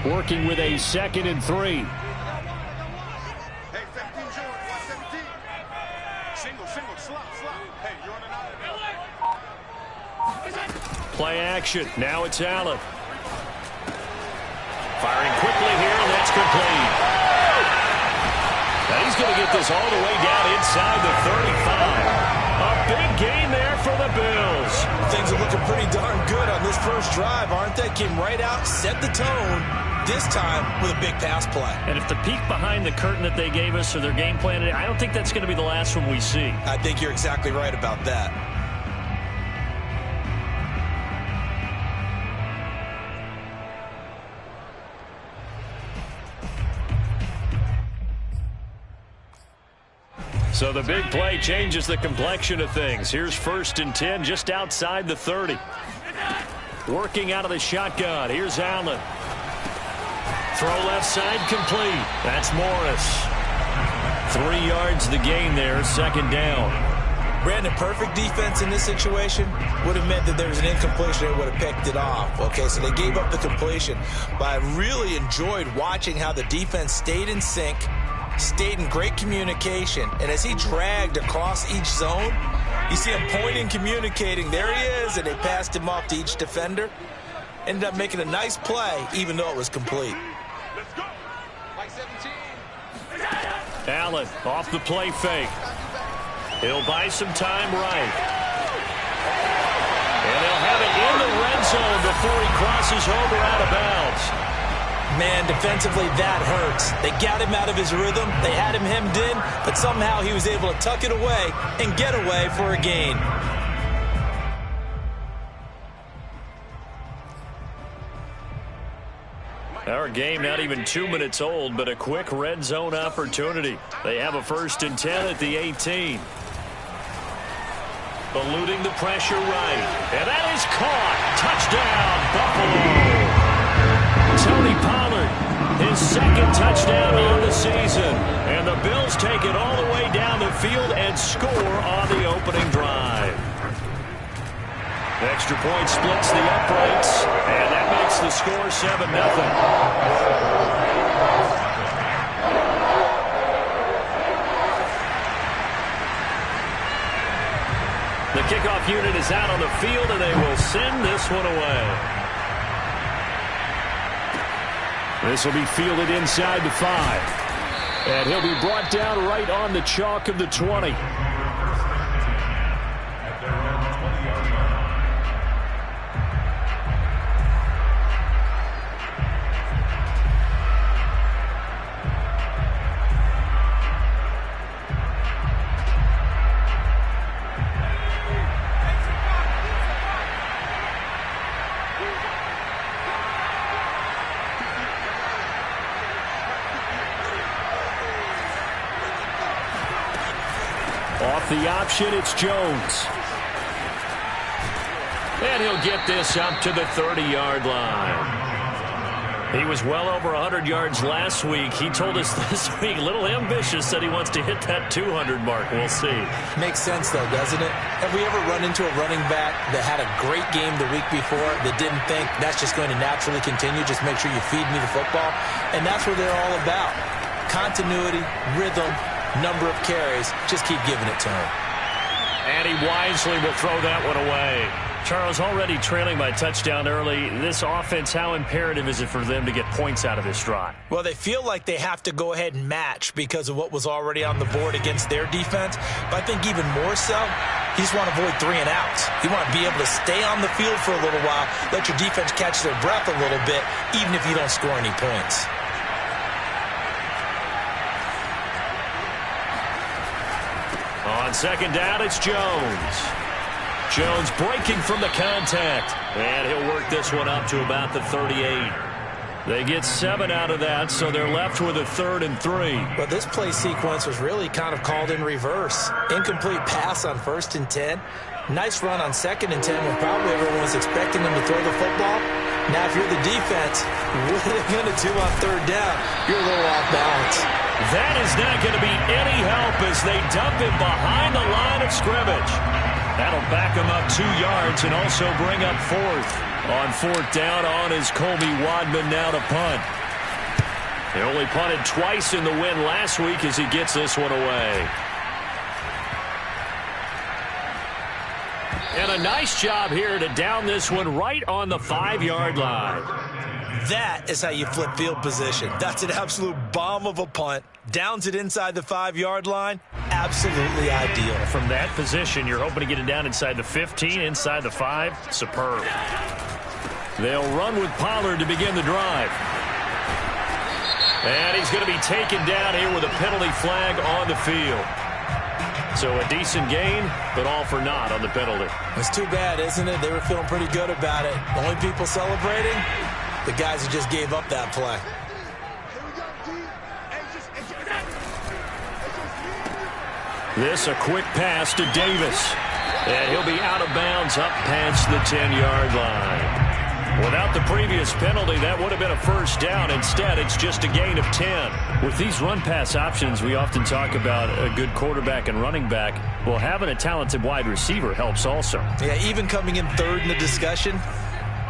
Working with a 2nd and 3. Play action. Now it's Allen. Firing quickly here, and that's complete. Now he's going to get this all the way down inside the 35. A big gain there for the Bills. Things are looking pretty darn good on this first drive, aren't they? Came right out, set the tone, this time with a big pass play. And if the peek behind the curtain that they gave us or their game plan, I don't think that's going to be the last one we see. I think you're exactly right about that. So the big play changes the complexion of things. Here's 1st and 10 just outside the 30. Working out of the shotgun. Here's Allen. Throw left side complete. That's Morris. 3 yards the gain there, 2nd down. Brandon, perfect defense in this situation would have meant that there was an incompletion. They would have picked it off. Okay, so they gave up the completion. But I really enjoyed watching how the defense stayed in sync, stayed in great communication, and as he dragged across each zone, you see him pointing, communicating. There he is, and they passed him off to each defender. Ended up making a nice play, even though it was complete. Let's go. Like 17. Allen off the play fake. He'll buy some time right. And they'll have it in the red zone before he crosses over out of bounds. Man, defensively, that hurts. They got him out of his rhythm. They had him hemmed in, but somehow he was able to tuck it away and get away for a gain. Our game not even 2 minutes old, but a quick red zone opportunity. They have a 1st and 10 at the 18. Eluding the pressure right. And that is caught. Touchdown, Buffalo. Tony Pollard, his 2nd touchdown on the season. And the Bills take it all the way down the field and score on the opening drive. The extra point splits the uprights, and that makes the score 7-0. The kickoff unit is out on the field, and they will send this one away. This will be fielded inside the 5. And he'll be brought down right on the chalk of the 20. Off the option, it's Jones. And he'll get this up to the 30-yard line. He was well over 100 yards last week. He told us this week, a little ambitious, that he wants to hit that 200 mark. We'll see. Makes sense, though, doesn't it? Have we ever run into a running back that had a great game the week before that didn't think that's just going to naturally continue? Just make sure you feed me the football. And that's what they're all about. Continuity, rhythm, number of carries. Just keep giving it to him. And he wisely will throw that one away. Charles, already trailing by touchdown early. This offense, how imperative is it for them to get points out of this drive? Well, they feel like they have to go ahead and match because of what was already on the board against their defense. But I think even more so, you just want to avoid 3 and outs. You want to be able to stay on the field for a little while, let your defense catch their breath a little bit, even if you don't score any points. On second down, it's Jones. Jones breaking from the contact. And he'll work this one up to about the 38. They get 7 out of that, so they're left with a 3rd and 3. But this play sequence was really kind of called in reverse. Incomplete pass on 1st and 10. Nice run on 2nd and 10 when probably everyone was expecting them to throw the football. Now, if you're the defense, what are they going to do on 3rd down? You're a little off balance. That is not going to be any help as they dump him behind the line of scrimmage. That'll back him up 2 yards and also bring up 4th. On 4th down on is Colby Wadman now to punt. He only punted twice in the win last week as he gets this one away. And a nice job here to down this one right on the 5-yard line. That is how you flip field position. That's an absolute bomb of a punt. Downs it inside the 5-yard line. Absolutely ideal. From that position, you're hoping to get it down inside the 15, inside the 5. Superb. They'll run with Pollard to begin the drive. And he's going to be taken down here with a penalty flag on the field. So a decent gain, but all for naught on the penalty. It's too bad, isn't it? They were feeling pretty good about it. The only people celebrating, the guys who just gave up that play. This a quick pass to Davis. And he'll be out of bounds up past the 10-yard line. Without the previous penalty, that would have been a first down. Instead, it's just a gain of 10. With these run-pass options, we often talk about a good quarterback and running back. Well, having a talented wide receiver helps also. Yeah, even coming in third in the discussion,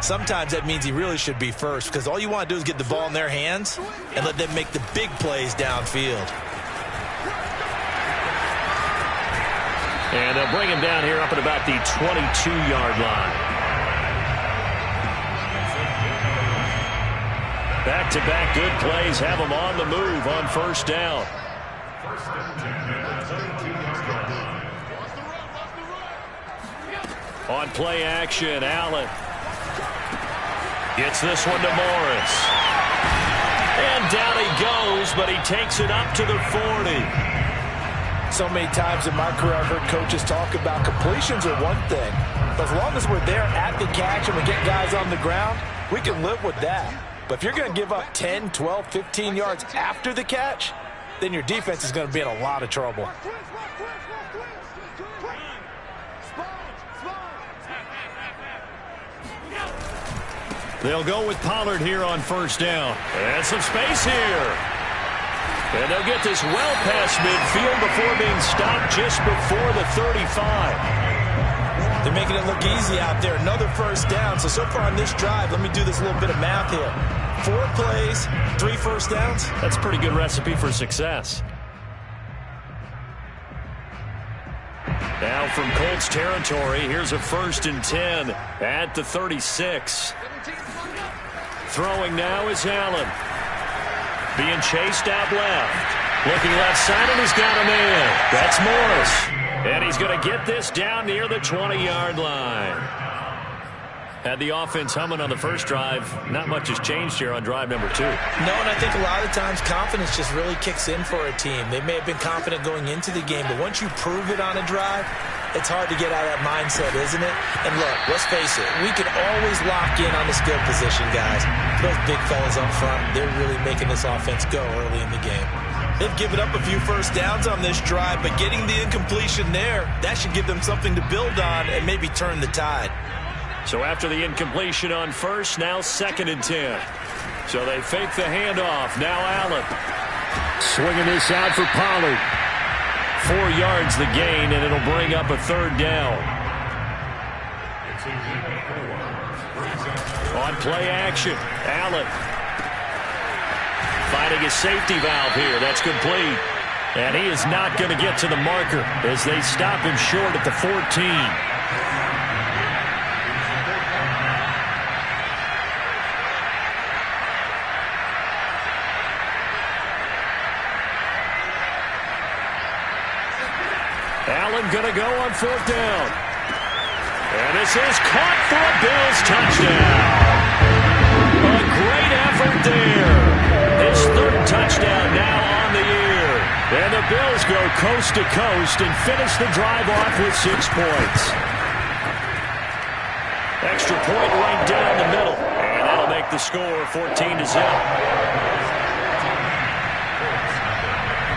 sometimes that means he really should be first, because all you want to do is get the ball in their hands and let them make the big plays downfield. And they'll bring him down here up at about the 22-yard line. Back-to-back good plays have them on the move on first down. On play action, Allen gets this one to Morris. And down he goes, but he takes it up to the 40. So many times in my career I've heard coaches talk about completions are one thing. But as long as we're there at the catch and we get guys on the ground, we can live with that. But if you're going to give up 10, 12, 15 yards after the catch, then your defense is going to be in a lot of trouble. They'll go with Pollard here on first down. And some space here. And they'll get this well past midfield before being stopped just before the 35. They're making it look easy out there. Another first down. So far on this drive, let me do this little bit of math here. 4 plays, 3 first downs. That's a pretty good recipe for success. Now from Colts territory, here's a 1st and 10 at the 36. Throwing now is Allen. Being chased out left. Looking left side, and he's got a man. That's Morris. And he's going to get this down near the 20-yard line. Had the offense humming on the first drive. Not much has changed here on drive number 2. No, and I think a lot of times confidence just really kicks in for a team. They may have been confident going into the game, but once you prove it on a drive, it's hard to get out of that mindset, isn't it? And look, let's face it, we can always lock in on the skill position, guys. Those big fellas up front, they're really making this offense go early in the game. They've given up a few first downs on this drive, but getting the incompletion there, that should give them something to build on and maybe turn the tide. So after the incompletion on first, now 2nd and 10. So they fake the handoff. Now Allen. Swinging this out for Pollard. 4 yards the gain, and it'll bring up a 3rd down. On play action, Allen. Finding a safety valve here. That's complete. And he is not going to get to the marker as they stop him short at the 14. Allen going to go on 4th down. And this is caught for a Bills touchdown. A great effort there. His 3rd touchdown now on the year. And the Bills go coast to coast and finish the drive off with 6 points. Extra point right down the middle. And that'll make the score 14-0.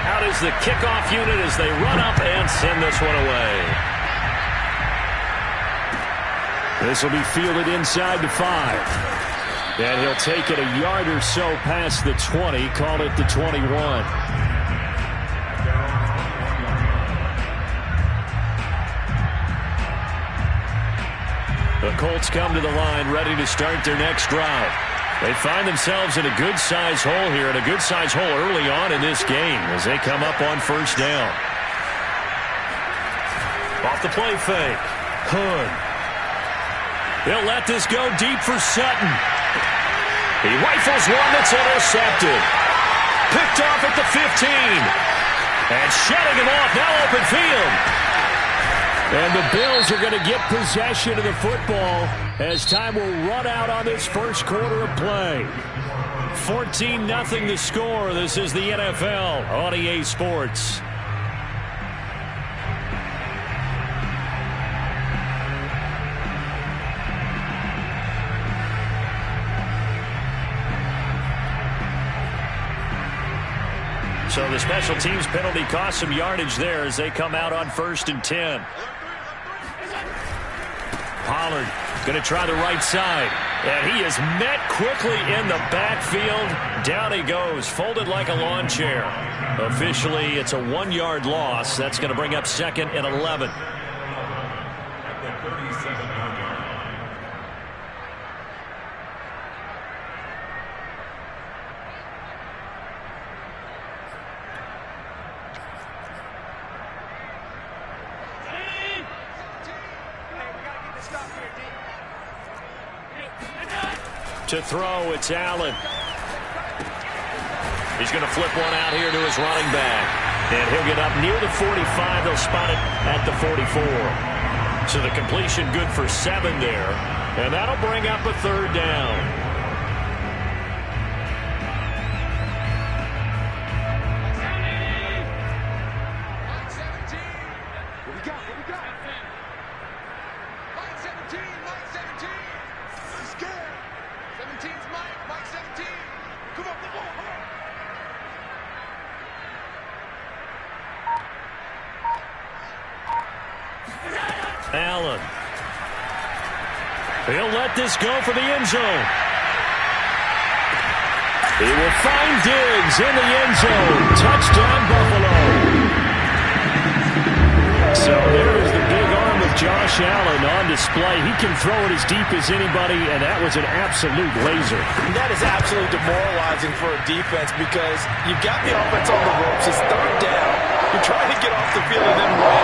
Out is the kickoff unit as they run up and send this one away. This will be fielded inside the 5. And he'll take it a yard or so past the 20, call it the 21. The Colts come to the line ready to start their next drive. They find themselves in a good-sized hole here, and a good-sized hole early on in this game as they come up on first down. Off the play fake. Hood. He'll let this go deep for Sutton. He rifles one that's intercepted. Picked off at the 15. And shutting him off, now open field. And the Bills are going to get possession of the football as time will run out on this first quarter of play. 14-0 the score. This is the NFL on EA Sports. So the special teams penalty cost some yardage there as they come out on 1st and 10. Pollard going to try the right side. And he is met quickly in the backfield. Down he goes, folded like a lawn chair. Officially, it's a 1-yard loss. That's going to bring up 2nd and 11. To throw, it's Allen. He's going to flip one out here to his running back. And he'll get up near the 45. They'll spot it at the 44. So the completion good for 7 there. And that'll bring up a 3rd down. Allen. He'll let this go for the end zone. He will find Diggs in the end zone. Touchdown, Buffalo. So there's the big arm of Josh Allen on display. He can throw it as deep as anybody, and that was an absolute laser. That is absolutely demoralizing for a defense because you've got the offense on the ropes. It's 3rd down. You're trying to get off the field and then win.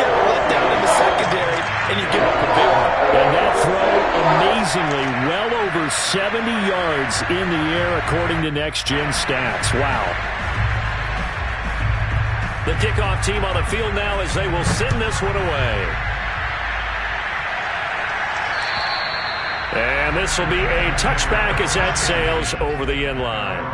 You have a letdown in the secondary, and you give up a big one. And that throw, amazingly, well over 70 yards in the air, according to Next Gen Stats. Wow. The kickoff team on the field now as they will send this one away. And this will be a touchback as that sails over the end line.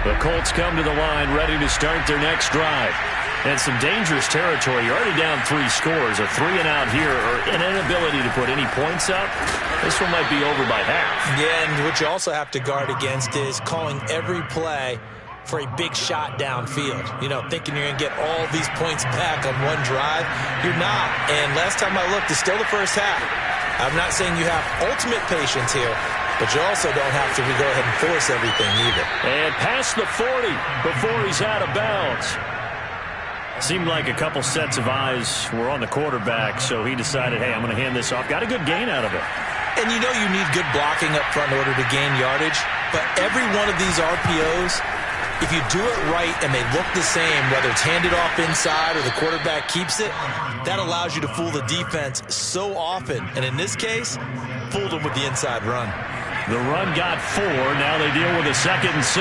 The Colts come to the line ready to start their next drive. And some dangerous territory. You're already down 3 scores. A 3-and-out here or an inability to put any points up. This one might be over by half. Yeah, and what you also have to guard against is calling every play for a big shot downfield. You know, thinking you're going to get all these points back on one drive. You're not. And last time I looked, it's still the first half. I'm not saying you have ultimate patience here, but you also don't have to go ahead and force everything either. And past the 40 before he's out of bounds. Seemed like a couple sets of eyes were on the quarterback, so he decided, hey, I'm going to hand this off. Got a good gain out of it. And you know you need good blocking up front in order to gain yardage, but every one of these RPOs, if you do it right and they look the same, whether it's handed off inside or the quarterback keeps it, that allows you to fool the defense so often. And in this case, fooled them with the inside run. The run got 4. Now they deal with a 2nd and 6.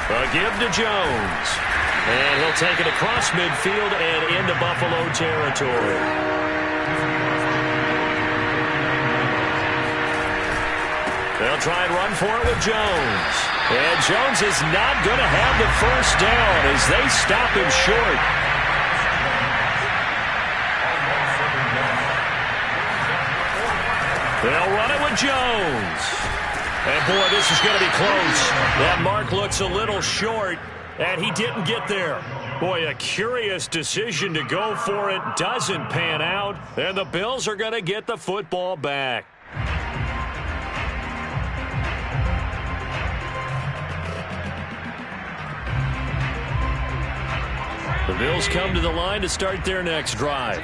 A give to Jones. And he'll take it across midfield and into Buffalo territory. They'll try and run for it with Jones. And Jones is not going to have the first down as they stop him short. They'll run it with Jones. And, boy, this is going to be close. That mark looks a little short, and he didn't get there. Boy, a curious decision to go for it. Doesn't pan out. And the Bills are going to get the football back. The Bills come to the line to start their next drive.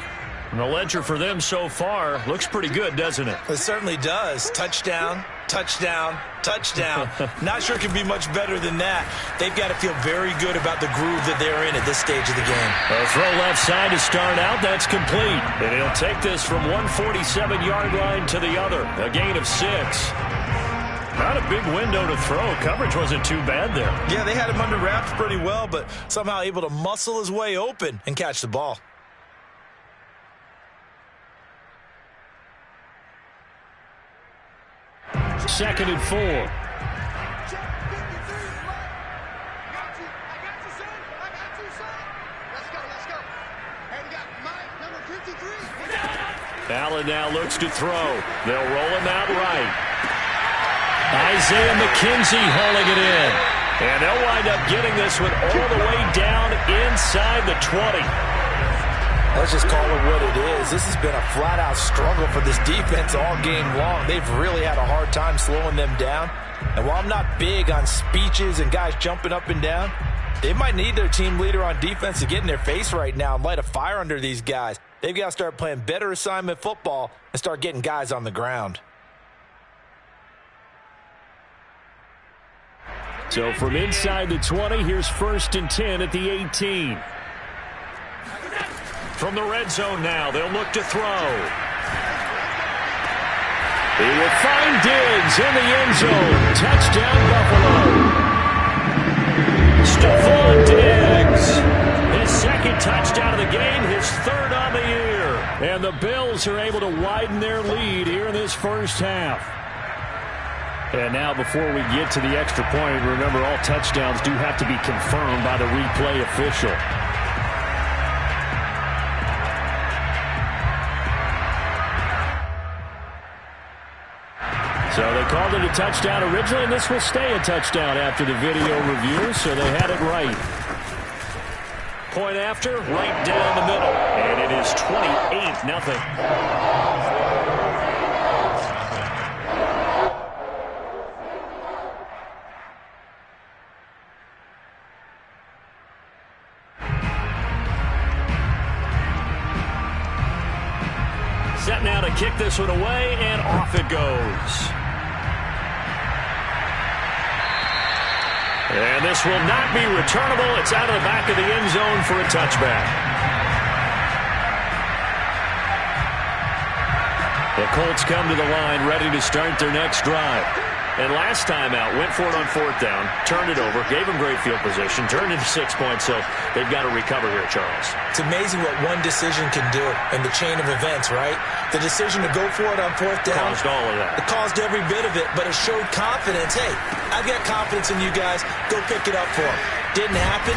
And the ledger for them so far looks pretty good, doesn't it? It certainly does. Touchdown, touchdown, touchdown. Not sure it can be much better than that. They've got to feel very good about the groove that they're in at this stage of the game. A throw left side to start out. That's complete. And he'll take this from 147-yard line to the other. A gain of 6. Not a big window to throw. Coverage wasn't too bad there. Yeah, they had him under wraps pretty well, but somehow able to muscle his way open and catch the ball. Second and 4. Allen now looks to throw. They'll roll him out right. Isaiah McKenzie hauling it in. And they'll wind up getting this one all the way down inside the 20. Let's just call it what it is. This has been a flat-out struggle for this defense all game long. They've really had a hard time slowing them down. And while I'm not big on speeches and guys jumping up and down, they might need their team leader on defense to get in their face right now and light a fire under these guys. They've got to start playing better assignment football and start getting guys on the ground. So from inside the 20, here's 1st and 10 at the 18. From the red zone now, they'll look to throw. He will find Diggs in the end zone. Touchdown, Buffalo. Stephon Diggs. His second touchdown of the game, his 3rd on the year. And the Bills are able to widen their lead here in this first half. And now before we get to the extra point, remember all touchdowns do have to be confirmed by the replay official. So they called it a touchdown originally, and this will stay a touchdown after the video review, so they had it right. Point after, right down the middle, and it is 28-0. Set now to kick this one away, and off it goes. And this will not be returnable. It's out of the back of the end zone for a touchback. The Colts come to the line ready to start their next drive. And last time out, went for it on 4th down, turned it over, gave them great field position, turned into 6 points, so they've got to recover here, Charles. It's amazing what one decision can do in the chain of events, right? The decision to go for it on 4th down. Caused all of that. It caused every bit of it, but it showed confidence. Hey, I've got confidence in you guys. Go pick it up for them. Didn't happen.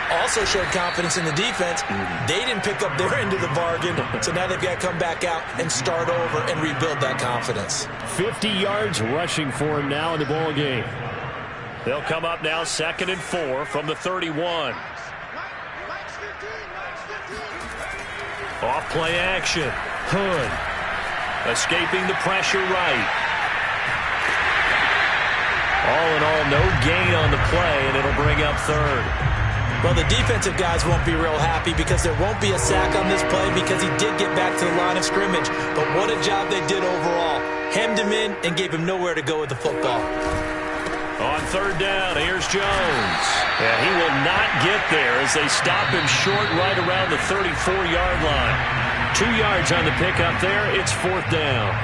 Also showed confidence in the defense. They didn't pick up their end of the bargain, so now they've got to come back out and start over and rebuild that confidence. 50 yards rushing for him now in the ball game. They'll come up now 2nd and 4 from the 31. Off play action. Hood escaping the pressure right. All in all, no gain on the play, and it'll bring up 3rd. Well, the defensive guys won't be real happy because there won't be a sack on this play because he did get back to the line of scrimmage. But what a job they did overall. Hemmed him in and gave him nowhere to go with the football. On 3rd down, here's Jones. And he will not get there as they stop him short right around the 34-yard line. 2 yards on the pickup there. It's 4th down.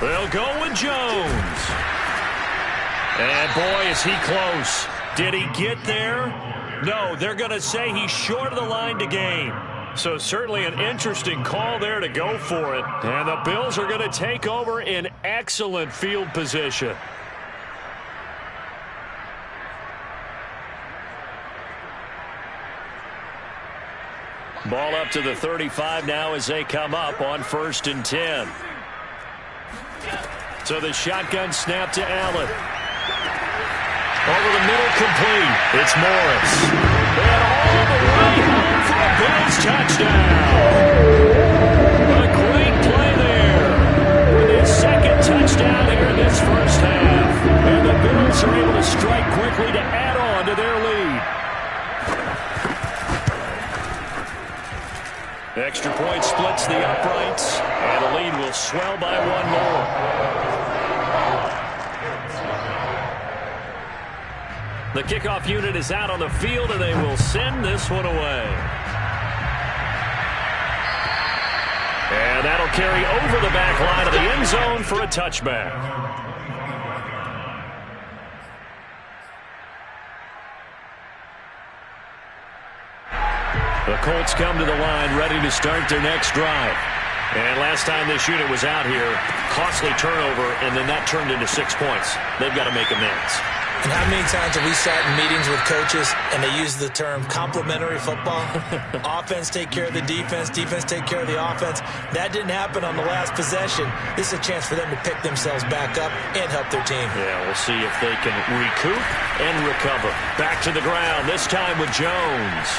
They'll go with Jones. And boy, is he close. Did he get there? No, they're going to say he's short of the line to gain. So certainly an interesting call there to go for it. And the Bills are going to take over in excellent field position. Ball up to the 35 now as they come up on 1st and 10. So the shotgun snap to Allen. Over the middle, complete. It's Morris. And all the way home for a Bills touchdown. A great play there with his second touchdown here in this first half. And the Bills are able to strike quickly to add on to their lead. Extra point splits the uprights, and the lead will swell by one more. The kickoff unit is out on the field, and they will send this one away. And that'll carry over the back line of the end zone for a touchback. The Colts come to the line ready to start their next drive. And last time this unit was out here, costly turnover, and then that turned into 6 points. They've got to make amends. And how many times have we sat in meetings with coaches and they use the term complementary football? Offense take care of the defense, defense take care of the offense. That didn't happen on the last possession. This is a chance for them to pick themselves back up and help their team. Yeah, we'll see if they can recoup and recover. Back to the ground, this time with Jones.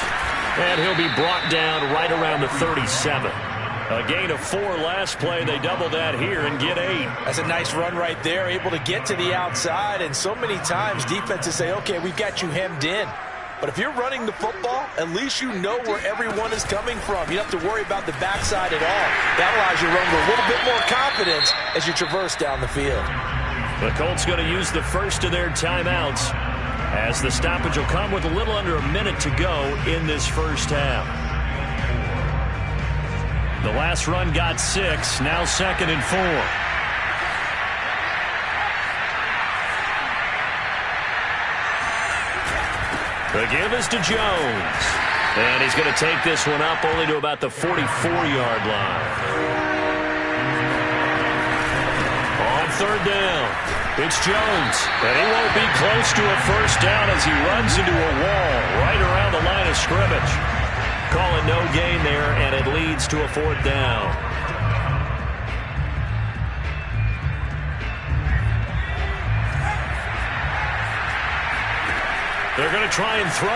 And he'll be brought down right around the 37. A gain of 4 last play. They double that here and get 8. That's a nice run right there, able to get to the outside. And so many times defenses say, okay, we've got you hemmed in. But if you're running the football, at least you know where everyone is coming from. You don't have to worry about the backside at all. That allows you to run with a little bit more confidence as you traverse down the field. The Colts going to use the first of their timeouts, as the stoppage will come with a little under a minute to go in this first half. The last run got 6, now 2nd and 4. The give is to Jones. And he's going to take this one up only to about the 44-yard line. On 3rd down, it's Jones. And he won't be close to a first down as he runs into a wall right around the line of scrimmage. Call it no gain there, and it leads to a 4th down. They're going to try and throw.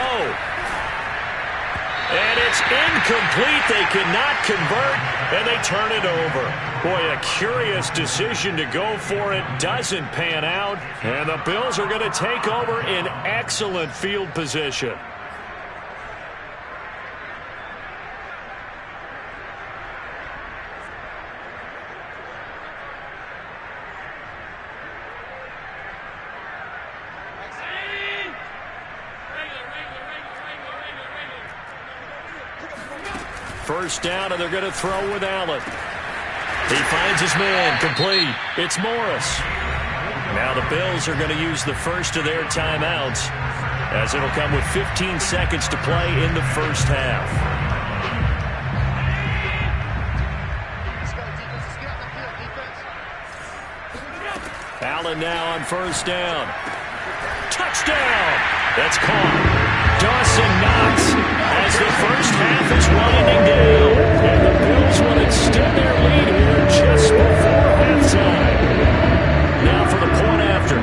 And it's incomplete. They cannot convert, and they turn it over. Boy, a curious decision to go for it. Doesn't pan out, and the Bills are going to take over in excellent field position. First down, and they're going to throw with Allen. He finds his man, complete. It's Morris. Now the Bills are going to use the first of their timeouts, as it'll come with 15 seconds to play in the first half. Allen now on first down. Touchdown! That's caught. Dawson Knox as the first half is winding down. And the Bills will extend their lead here just before halftime. Now for the point after.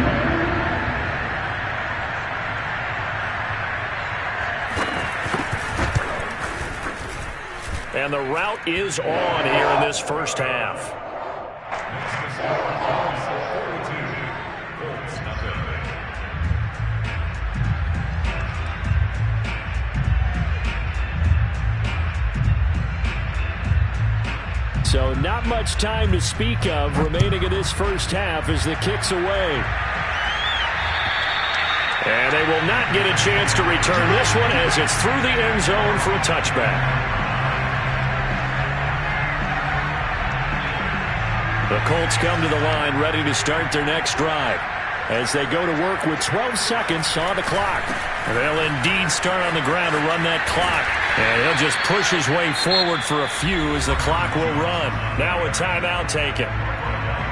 And the route is on here in this first half. So not much time to speak of remaining in this first half as the kick's away. And they will not get a chance to return this one as it's through the end zone for a touchback. The Colts come to the line ready to start their next drive as they go to work with 12 seconds on the clock. They'll indeed start on the ground to run that clock. And he'll just push his way forward for a few as the clock will run. Now a timeout taken.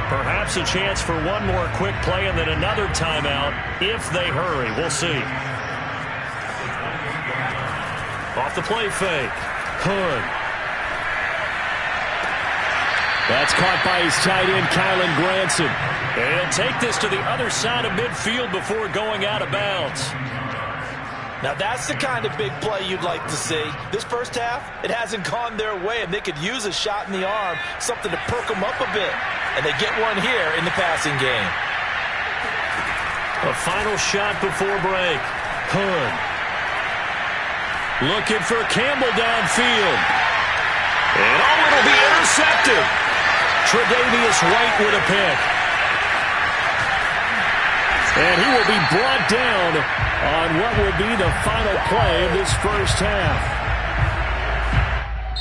Perhaps a chance for one more quick play and then another timeout if they hurry. We'll see. Off the play fake. Hood. That's caught by his tight end, Kylen Granson. And he'll take this to the other side of midfield before going out of bounds. Now that's the kind of big play you'd like to see. This first half, it hasn't gone their way, and they could use a shot in the arm, something to perk them up a bit. And they get one here in the passing game. A final shot before break. Hood. Looking for Campbell downfield. And it'll be intercepted. Tre'Davious White with a pick. And he will be brought down on what will be the final play of this first half.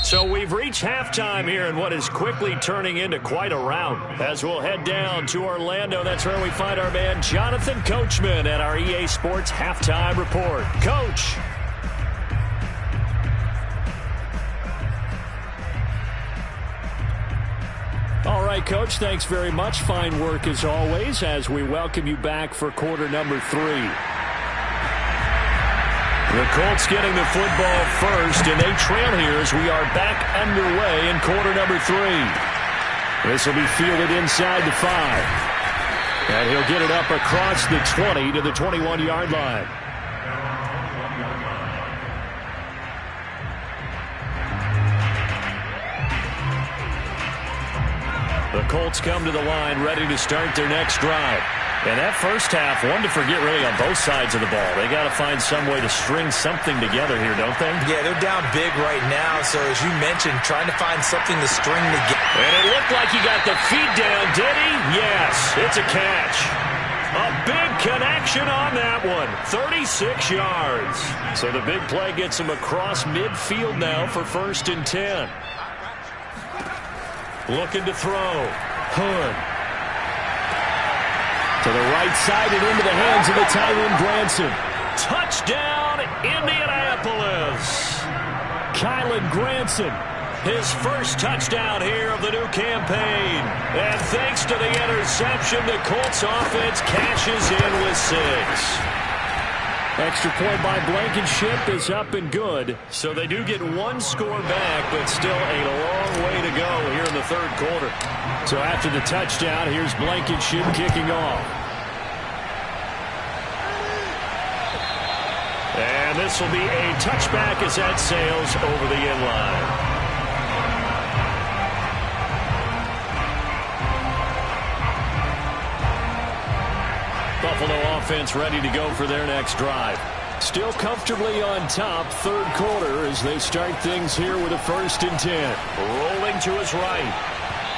So we've reached halftime here in what is quickly turning into quite a rout. As we'll head down to Orlando, that's where we find our man Jonathan Coachman at our EA Sports Halftime Report. Coach. All right, Coach, thanks very much. Fine work as always as we welcome you back for quarter number 3. The Colts getting the football first, and they trail here as we are back underway in quarter number 3. This will be fielded inside the 5. And he'll get it up across the 20 to the 21-yard line. The Colts come to the line ready to start their next drive. And that first half, one to forget really on both sides of the ball. They got to find some way to string something together here, don't they? Yeah, they're down big right now. So as you mentioned, trying to find something to string together. And it looked like he got the feet down, did he? Yes, it's a catch. A big connection on that one. 36 yards. So the big play gets him across midfield now for 1st and 10. Looking to throw. Hood. To the right side and into the hands of the tight end, Granson. Touchdown, Indianapolis. Kylen Granson, his first touchdown here of the new campaign. And thanks to the interception, the Colts offense cashes in with 6. Extra point by Blankenship is up and good. So they do get one score back, but still a long way to go here in the third quarter. So after the touchdown, here's Blankenship kicking off. And this will be a touchback as that sails over the end line. Buffalo offense ready to go for their next drive. Still comfortably on top, third quarter as they start things here with a 1st and 10. Rolling to his right.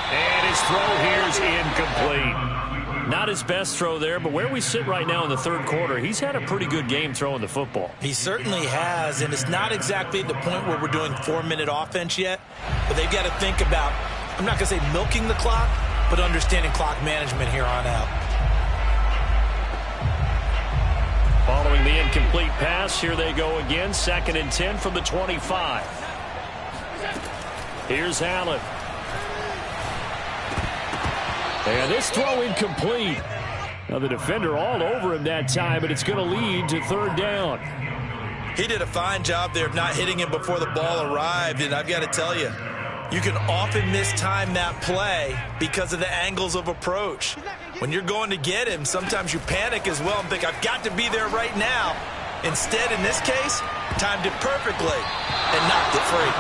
And his throw here is incomplete. Not his best throw there, but where we sit right now in the third quarter, he's had a pretty good game throwing the football. He certainly has, and it's not exactly at the point where we're doing 4-minute offense yet, but they've got to think about, I'm not going to say milking the clock, but understanding clock management here on out. Following the incomplete pass, here they go again. 2nd and 10 from the 25. Here's Allen. And this throw incomplete. Now the defender all over him that time, but it's going to lead to 3rd down. He did a fine job there of not hitting him before the ball arrived, and I've got to tell you, you can often mistime that play because of the angles of approach. When you're going to get him, sometimes you panic as well and think, I've got to be there right now. Instead, in this case, timed it perfectly and knocked it free.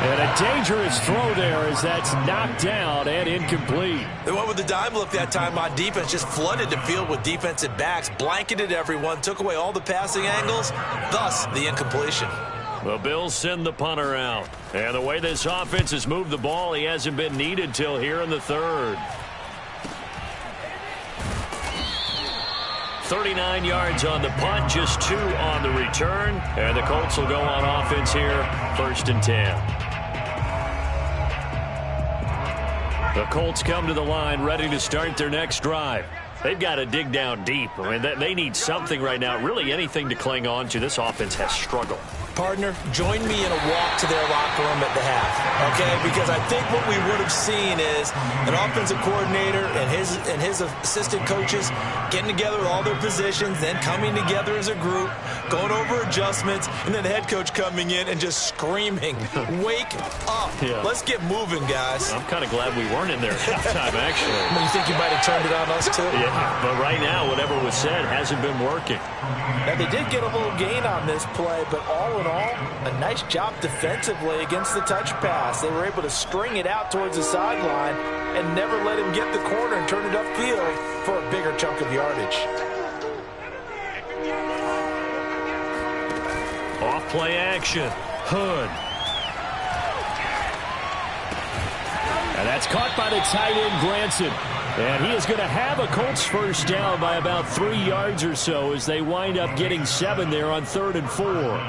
And a dangerous throw there as that's knocked down and incomplete. They went with the dime look that time on defense, just flooded the field with defensive backs, blanketed everyone, took away all the passing angles, thus the incompletion. The Bills send the punter out. And the way this offense has moved the ball, he hasn't been needed till here in the third. 39 yards on the punt, just 2 on the return. And the Colts will go on offense here, 1st and 10. The Colts come to the line ready to start their next drive. They've got to dig down deep. I mean, they need something right now, really anything to cling on to. This offense has struggled. Partner, join me in a walk to their locker room at the half, okay? Because I think what we would have seen is an offensive coordinator and his assistant coaches getting together with all their positions, then coming together as a group, going over adjustments, and then the head coach coming in and just screaming, "Wake up. Yeah. Let's get moving, guys." I'm kind of glad we weren't in there at halftime, actually. You think you might have turned it on us, too? Yeah, but right now, whatever was said hasn't been working. Now, they did get a little gain on this play, but all in all, a nice job defensively against the touch pass. They were able to string it out towards the sideline and never let him get the corner and turn it upfield for a bigger chunk of yardage. Off play action. Hood. And that's caught by the tight end, Granson. And he is going to have a Colts first down by about 3 yards or so as they wind up getting 7 there on 3rd and 4.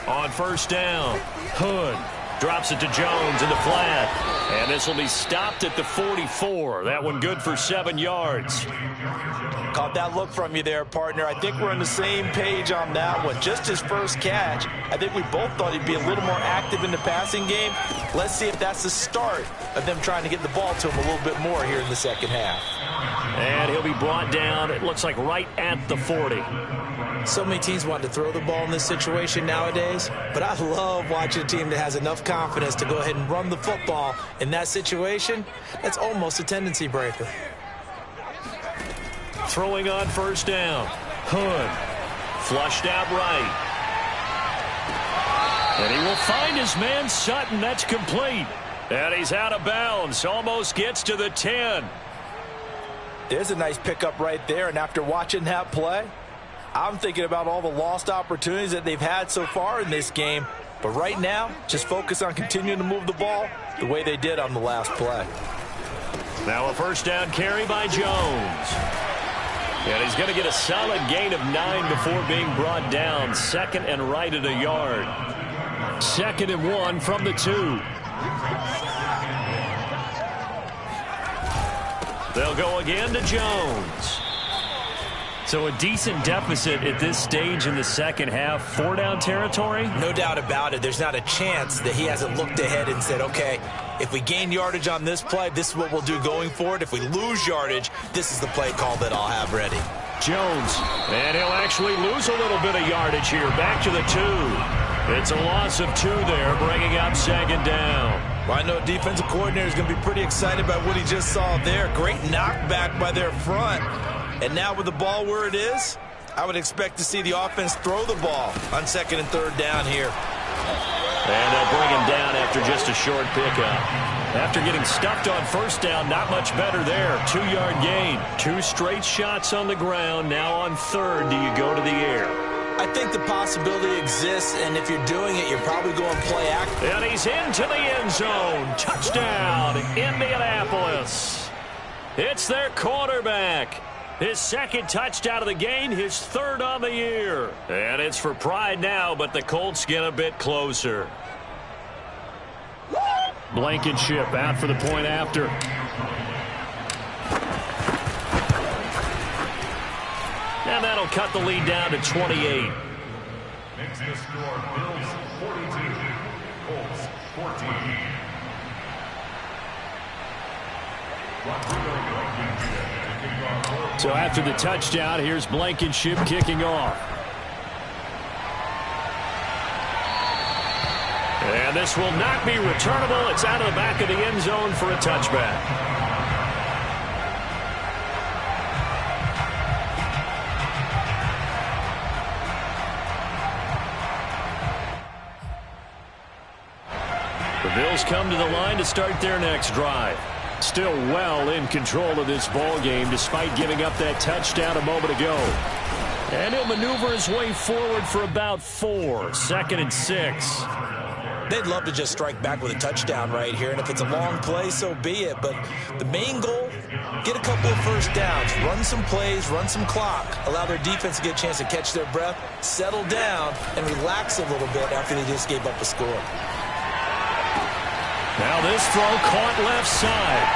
On first down, Hood drops it to Jones in the flat. And this will be stopped at the 44. That one good for 7 yards. Caught that look from you there, partner. I think we're on the same page on that one. Just his first catch. I think we both thought he'd be a little more active in the passing game. Let's see if that's the start of them trying to get the ball to him a little bit more here in the second half. And he'll be brought down, it looks like, right at the 40. So many teams want to throw the ball in this situation nowadays, but I love watching a team that has enough confidence to go ahead and run the football in that situation. That's almost a tendency breaker. Throwing on first down. Hood. Flushed out right. And he will find his man Sutton. That's complete. And he's out of bounds. Almost gets to the 10. There's a nice pickup right there. And after watching that play, I'm thinking about all the lost opportunities that they've had so far in this game. But right now, just focus on continuing to move the ball the way they did on the last play. Now a first down carry by Jones. And he's going to get a solid gain of 9 before being brought down. 2nd and right at a yard. 2nd and 1 from the 2. They'll go again to Jones. So a decent deficit at this stage in the second half. 4-down territory? No doubt about it. There's not a chance that he hasn't looked ahead and said, okay, if we gain yardage on this play, this is what we'll do going forward. If we lose yardage, this is the play call that I'll have ready. Jones, and he'll actually lose a little bit of yardage here. Back to the 2. It's a loss of 2 there, bringing up 2nd down. Well, I know defensive coordinator is going to be pretty excited about what he just saw there. Great knockback by their front. And now with the ball where it is, I would expect to see the offense throw the ball on 2nd and 3rd down here. And they'll bring him down after just a short pickup. After getting stuffed on first down, not much better there. 2-yard gain. 2 straight shots on the ground. Now on 3rd, do you go to the air? I think the possibility exists, and if you're doing it, you're probably going play action. And he's into the end zone. Touchdown, Indianapolis. It's their quarterback. His 2nd touchdown of the game, his 3rd on the year. And it's for pride now, but the Colts get a bit closer. Blankenship out for the point after. And that'll cut the lead down to 28. Makes the score Bills 42, Colts 14. So after the touchdown, here's Blankenship kicking off. And this will not be returnable. It's out of the back of the end zone for a touchback. The Bills come to the line to start their next drive. Still well in control of this ball game despite giving up that touchdown a moment ago. And he'll maneuver his way forward for about 4. 2nd and 6. They'd love to just strike back with a touchdown right here, and if it's a long play, so be it. But the main goal, get a couple of first downs, run some plays, run some clock, allow their defense to get a chance to catch their breath, settle down, and relax a little bit after they just gave up a score. Now this throw caught left side.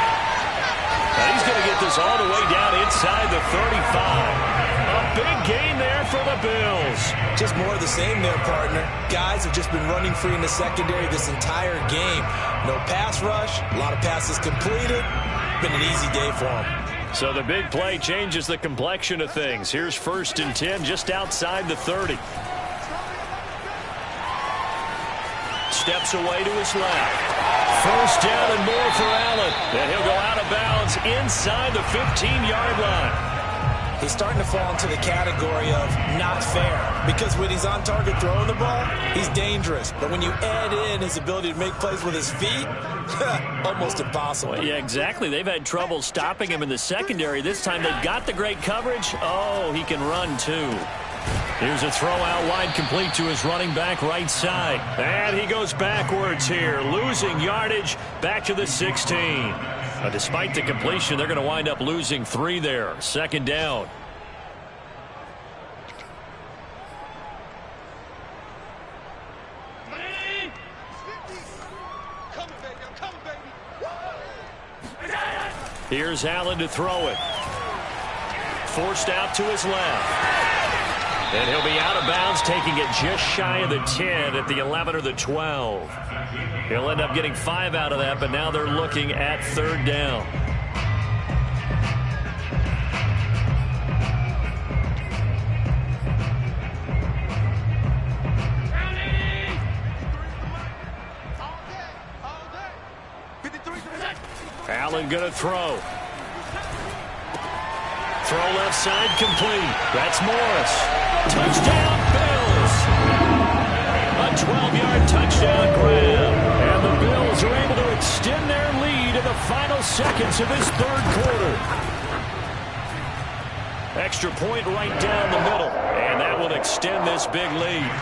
Now he's going to get this all the way down inside the 35. A big gain there for the Bills. Just more of the same there, partner. Guys have just been running free in the secondary this entire game. No pass rush, a lot of passes completed. Been an easy day for them. So the big play changes the complexion of things. Here's 1st and 10 just outside the 30. Steps away to his left. 1st down and more for Allen. And he'll go out of bounds inside the 15-yard line. He's starting to fall into the category of not fair, because when he's on target throwing the ball, he's dangerous. But when you add in his ability to make plays with his feet, almost impossible. Well, yeah, exactly. They've had trouble stopping him in the secondary. This time they've got the great coverage. Oh, he can run too. Here's a throw out wide, complete to his running back right side. And he goes backwards here, losing yardage back to the 16. Despite the completion, they're going to wind up losing 3 there. 2nd down. Here's Allen to throw it. Forced out to his left. And he'll be out of bounds, taking it just shy of the 10 at the 11 or the 12. He'll end up getting 5 out of that, but now they're looking at 3rd down. Allen going to throw. Throw left side, complete. That's Morris. Touchdown, Bills. A 12-yard touchdown grab. And the Bills are able to extend their lead in the final seconds of this 3rd quarter. Extra point right down the middle. And that will extend this big lead.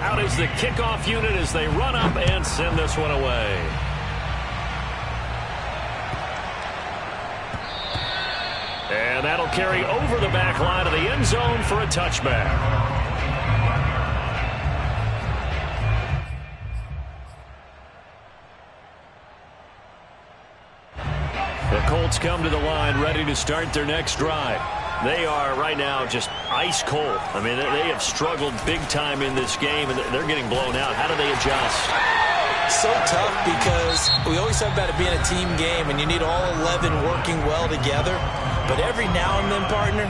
Out is the kickoff unit as they run up and send this one away. And that'll carry over the back line of the end zone for a touchback. The Colts come to the line ready to start their next drive. They are right now just ice cold. I mean, they have struggled big time in this game, and they're getting blown out. How do they adjust? So tough, because we always talk about it being a team game, and you need all 11 working well together. But every now and then, partner,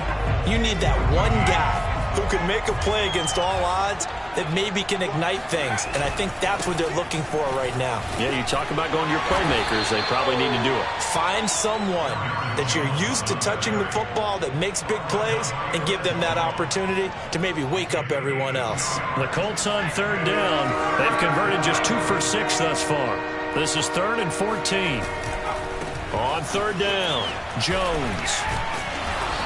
you need that one guy who can make a play against all odds that maybe can ignite things. And I think that's what they're looking for right now. Yeah, you talk about going to your playmakers. They probably need to do it. Find someone that you're used to touching the football that makes big plays and give them that opportunity to maybe wake up everyone else. The Colts on 3rd down. They've converted just 2 for 6 thus far. This is 3rd and 14. On 3rd down, Jones.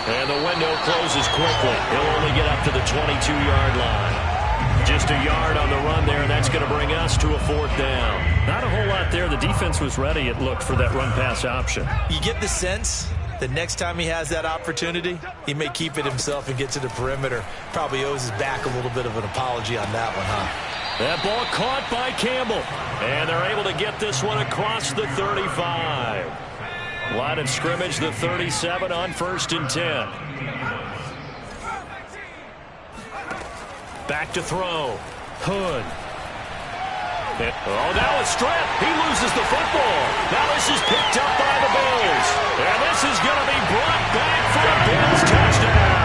And the window closes quickly. He'll only get up to the 22-yard line. Just a yard on the run there, and that's going to bring us to a 4th down. Not a whole lot there. The defense was ready, it looked, for that run-pass option. You get the sense that next time he has that opportunity, he may keep it himself and get to the perimeter. Probably owes his back a little bit of an apology on that one, huh? That ball caught by Campbell. And they're able to get this one across the 35. Line of scrimmage, the 37 on 1st and 10. Back to throw. Hood. Oh, now a strip. He loses the football. Now this is picked up by the Bills. And this is going to be brought back for a Bills touchdown.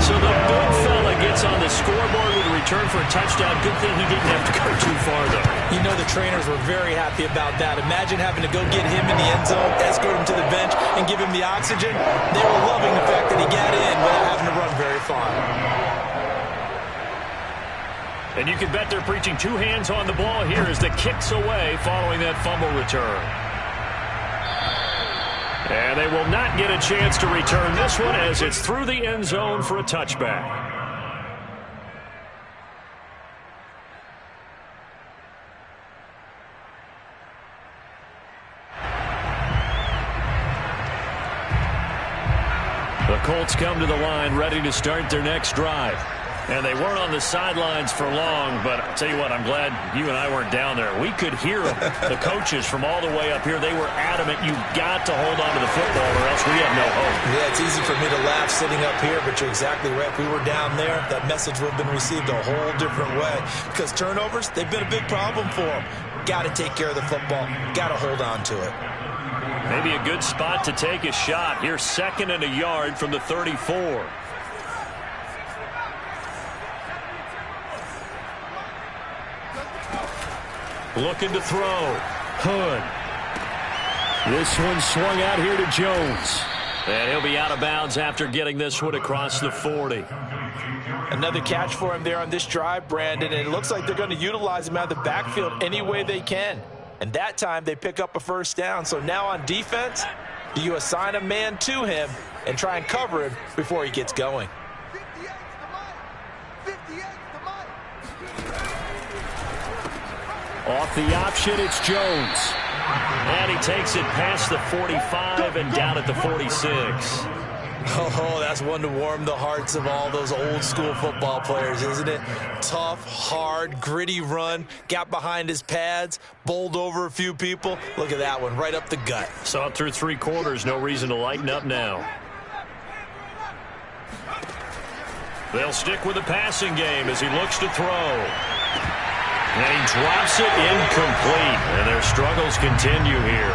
So the big fella gets on the scoreboard with a return for a touchdown. Good thing he didn't have to go too far, though. You know the trainers were very happy about that. Imagine having to go get him in the end zone, escort him to the bench, and give him the oxygen. They were loving the fact that he got in without having to run very far. And you can bet they're preaching 2 hands on the ball here as the kick's away following that fumble return. And they will not get a chance to return this one as it's through the end zone for a touchback. The Colts come to the line ready to start their next drive. And they weren't on the sidelines for long, but I'll tell you what, I'm glad you and I weren't down there. We could hear them, the coaches from all the way up here. They were adamant, you've got to hold on to the football or else we have no hope. Yeah, it's easy for me to laugh sitting up here, but you're exactly right. If we were down there, that message would have been received a whole different way. Because turnovers, they've been a big problem for them. Got to take care of the football. Got to hold on to it. Maybe a good spot to take a shot. Here's 2nd and a yard from the 34. Looking to throw. Hood. This one swung out here to Jones. And he'll be out of bounds after getting this one across the 40. Another catch for him there on this drive, Brandon, and it looks like they're going to utilize him out of the backfield any way they can. And that time they pick up a first down. So now on defense, do you assign a man to him and try and cover him before he gets going? Off the option, it's Jones. And he takes it past the 45 and down at the 46. Oh, that's one to warm the hearts of all those old school football players, isn't it? Tough, hard, gritty run, got behind his pads, bowled over a few people. Look at that one, right up the gut. Saw it through 3 quarters, no reason to lighten up now. They'll stick with the passing game as he looks to throw. And he drops it incomplete, and their struggles continue here.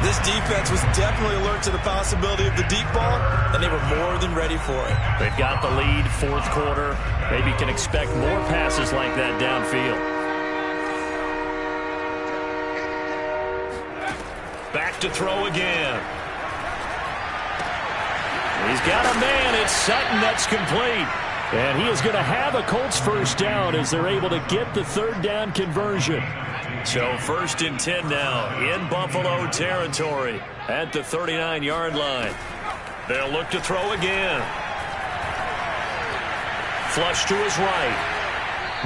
This defense was definitely alert to the possibility of the deep ball, and they were more than ready for it. They've got the lead, 4th quarter. Maybe can expect more passes like that downfield. Back to throw again. He's got a man. It's Sutton that's complete. And he is going to have a Colts first down as they're able to get the 3rd down conversion. So 1st and 10 now in Buffalo territory at the 39-yard line. They'll look to throw again. Flush to his right.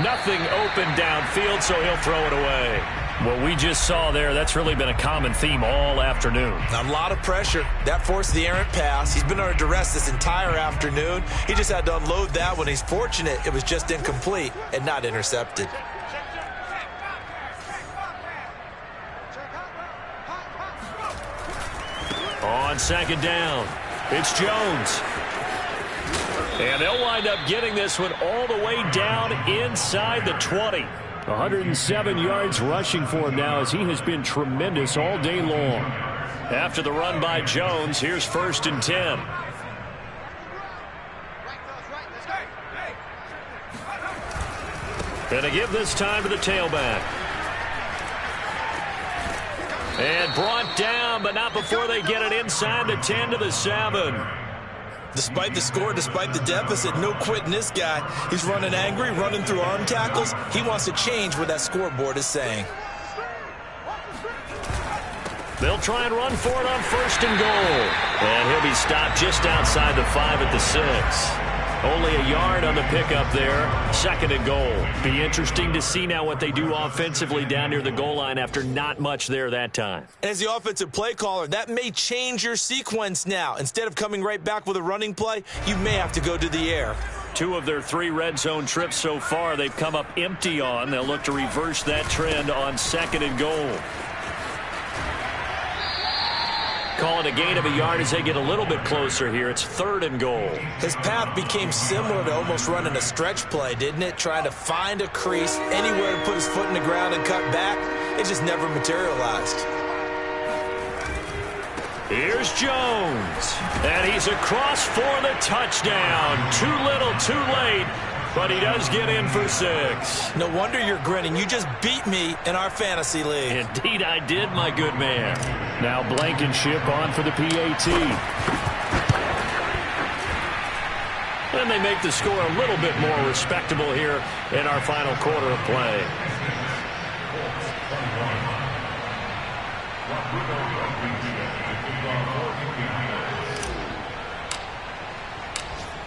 Nothing open downfield, so he'll throw it away. What we just saw there, that's really been a common theme all afternoon. A lot of pressure. That forced the errant pass. He's been under duress this entire afternoon. He just had to unload that one. He's fortunate it was just incomplete and not intercepted. On 2nd down, it's Jones. And they'll wind up getting this one all the way down inside the 20. 107 yards rushing for him now as he has been tremendous all day long. After the run by Jones, here's 1st and 10. Going to give this time to the tailback. And brought down, but not before they get it inside the 10 to the 7. Despite the score, despite the deficit, no quitting this guy. He's running angry, running through arm tackles. He wants to change what that scoreboard is saying. They'll try and run for it on 1st and goal. And he'll be stopped just outside the 5 at the 6. Only a yard on the pickup there. 2nd and goal. Be interesting to see now what they do offensively down near the goal line after not much there that time. As the offensive play caller, that may change your sequence now. Instead of coming right back with a running play, you may have to go to the air. 2 of their 3 red zone trips so far they've come up empty on. They'll look to reverse that trend on 2nd and goal. Call it a gain of a yard as they get a little bit closer here. It's 3rd and goal. His path became similar to almost running a stretch play, didn't it? Trying to find a crease, anywhere to put his foot in the ground and cut back. It just never materialized. Here's Jones. And he's across for the touchdown. Too little, too late. But he does get in for 6. No wonder you're grinning. You just beat me in our fantasy league. Indeed I did, my good man. Now Blankenship on for the PAT. And they make the score a little bit more respectable here in our final quarter of play.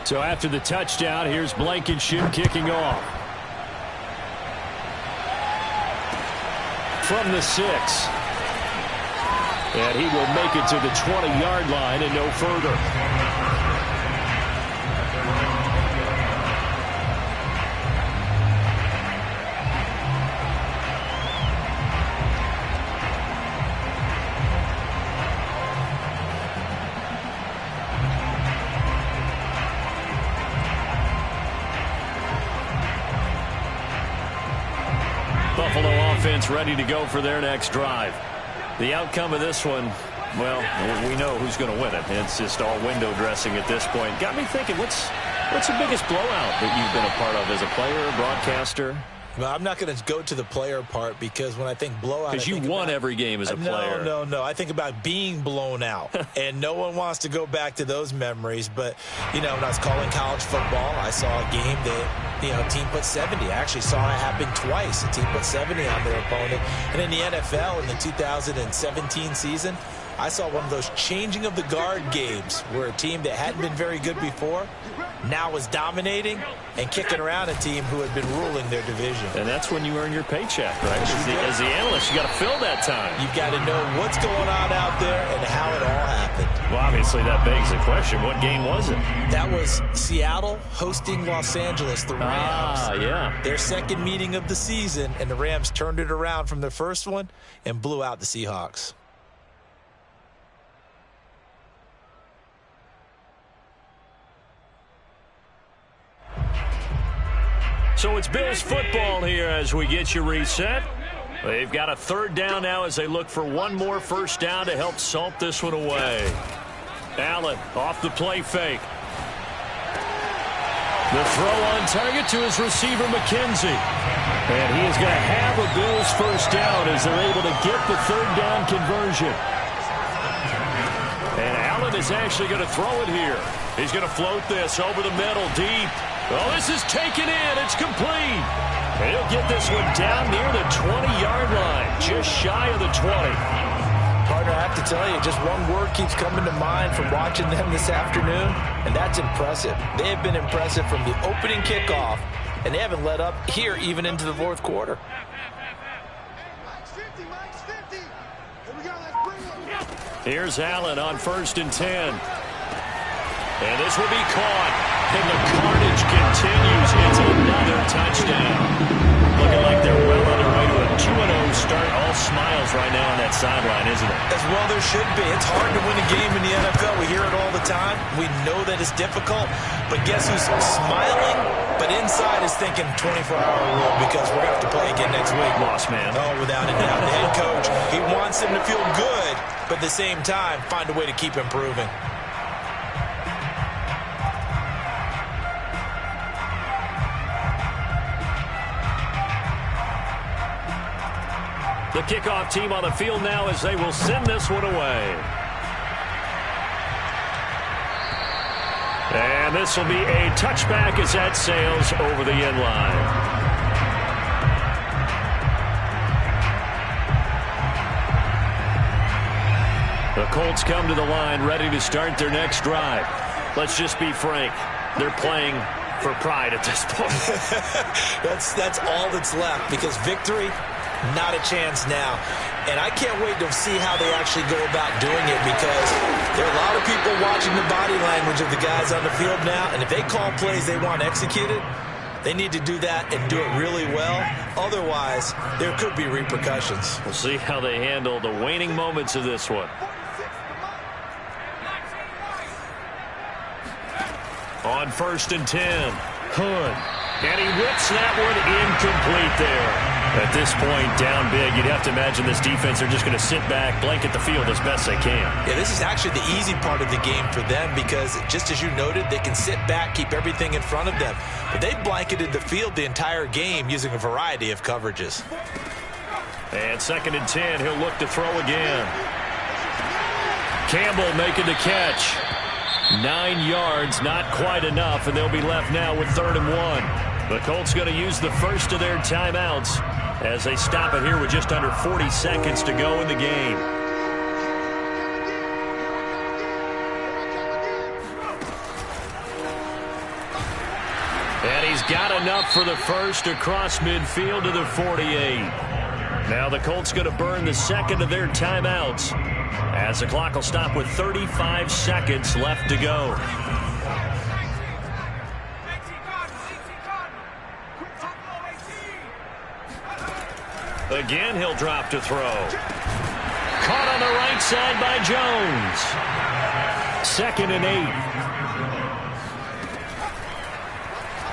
So after the touchdown, here's Blankenship kicking off. From the 6. And he will make it to the 20-yard line and no further. Buffalo offense ready to go for their next drive. The outcome of this one, well, we know who's going to win it. It's just all window dressing at this point. Got me thinking, what's the biggest blowout that you've been a part of as a player, broadcaster? Well, I'm not going to go to the player part because when I think blowout, because you won every game as a player. No. I think about being blown out, and no one wants to go back to those memories. But, when I was calling college football, I saw a game that, team put 70. I actually saw it happen twice. A team put 70 on their opponent. And in the NFL in the 2017 season, I saw one of those changing of the guard games where a team that hadn't been very good before now was dominating and kicking around a team who had been ruling their division. And that's when you earn your paycheck, right? As the analyst, you got to fill that time. You've got to know what's going on out there and how it all happened. Well, obviously that begs the question, what game was it? That was Seattle hosting Los Angeles, the Rams. Yeah. Their second meeting of the season, and the Rams turned it around from the first one and blew out the Seahawks. So it's Bills football here as we get you reset. They've got a third down now as they look for one more first down to help salt this one away. Allen off the play fake. The throw on target to his receiver, McKenzie. And he is going to have a Bills first down as they're able to get the third down conversion. And Allen is actually going to throw it here. He's going to float this over the middle, deep. Oh, this is taken in. It's complete. He'll get this one down near the 20-yard line, just shy of the 20. Partner, I have to tell you, just one word keeps coming to mind from watching them this afternoon, and that's impressive. They have been impressive from the opening kickoff, and they haven't let up here even into the fourth quarter. Here's Allen on 1st and 10. And this will be caught. And the carnage continues. It's another touchdown. Looking like they're well on their way to a 2-0 start. All smiles right now on that sideline, isn't it? As well there should be. It's hard to win a game in the NFL. We hear it all the time. We know that it's difficult. But guess who's smiling? But inside is thinking 24-hour rule because we're going to have to play again next week. Lost man. Oh, without a doubt. The head coach, he wants him to feel good, but at the same time, find a way to keep improving. The kickoff team on the field now as they will send this one away. And this will be a touchback as that sails over the end line. The Colts come to the line ready to start their next drive. Let's just be frank. They're playing for pride at this point. That's all that's left because victory, not a chance now. And I can't wait to see how they actually go about doing it because there are a lot of people watching the body language of the guys on the field now. And if they call plays they want executed, they need to do that and do it really well. Otherwise, there could be repercussions. We'll see how they handle the waning moments of this one. On 1st and 10, Hood. And he whips that one incomplete there. At this point, down big, you'd have to imagine this defense are just going to sit back, blanket the field as best they can. Yeah, this is actually the easy part of the game for them because, just as you noted, they can sit back, keep everything in front of them. But they blanketed the field the entire game using a variety of coverages. And 2nd and 10, he'll look to throw again. Campbell making the catch. 9 yards, not quite enough, and they'll be left now with 3rd and 1. The Colts going to use the first of their timeouts as they stop it here with just under 40 seconds to go in the game. And he's got enough for the first across midfield to the 48. Now the Colts going to burn the second of their timeouts as the clock will stop with 35 seconds left to go. Again, he'll drop to throw. Caught on the right side by Jones. 2nd and 8.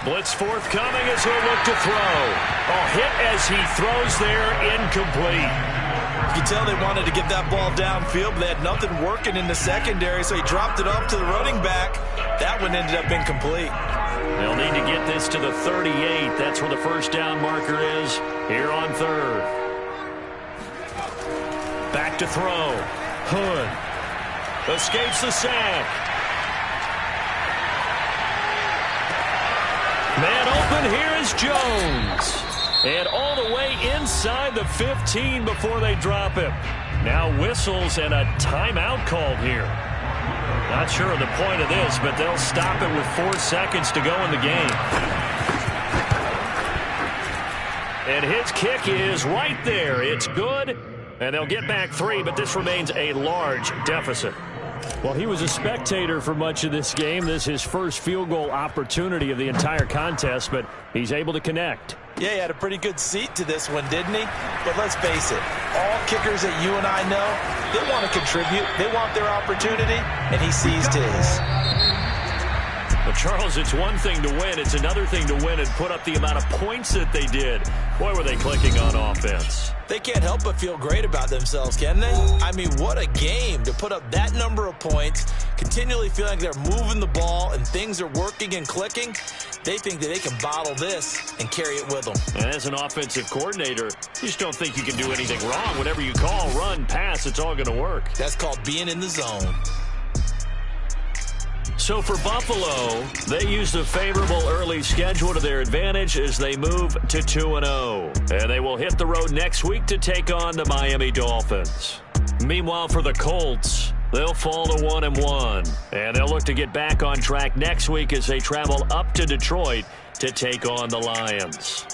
Blitz forthcoming as he'll look to throw. Oh, hit as he throws there, incomplete. You can tell they wanted to get that ball downfield, but they had nothing working in the secondary, so he dropped it off to the running back. That one ended up incomplete. They'll need to get this to the 38. That's where the first down marker is here on third. Back to throw. Hood escapes the sack. Man open, here is Jones. And all the way inside the 15 before they drop him. Now whistles and a timeout called here. Not sure of the point of this, but they'll stop it with 4 seconds to go in the game. And his kick is right there. It's good. And they'll get back 3, but this remains a large deficit. Well, he was a spectator for much of this game. This is his first field goal opportunity of the entire contest, but he's able to connect. Yeah, he had a pretty good seat to this one, didn't he? But let's face it, all kickers that you and I know, they want to contribute. They want their opportunity, and he seized his. Well, Charles, it's one thing to win. It's another thing to win and put up the amount of points that they did. Boy, were they clicking on offense. They can't help but feel great about themselves, can they? I mean, what a game to put up that number of points, continually feeling like they're moving the ball and things are working and clicking. They think that they can bottle this and carry it with them. And as an offensive coordinator, you just don't think you can do anything wrong. Whatever you call, run, pass, it's all going to work. That's called being in the zone. So for Buffalo, they used a favorable early schedule to their advantage as they move to 2-0. And they will hit the road next week to take on the Miami Dolphins. Meanwhile, for the Colts, they'll fall to 1-1. And they'll look to get back on track next week as they travel up to Detroit to take on the Lions.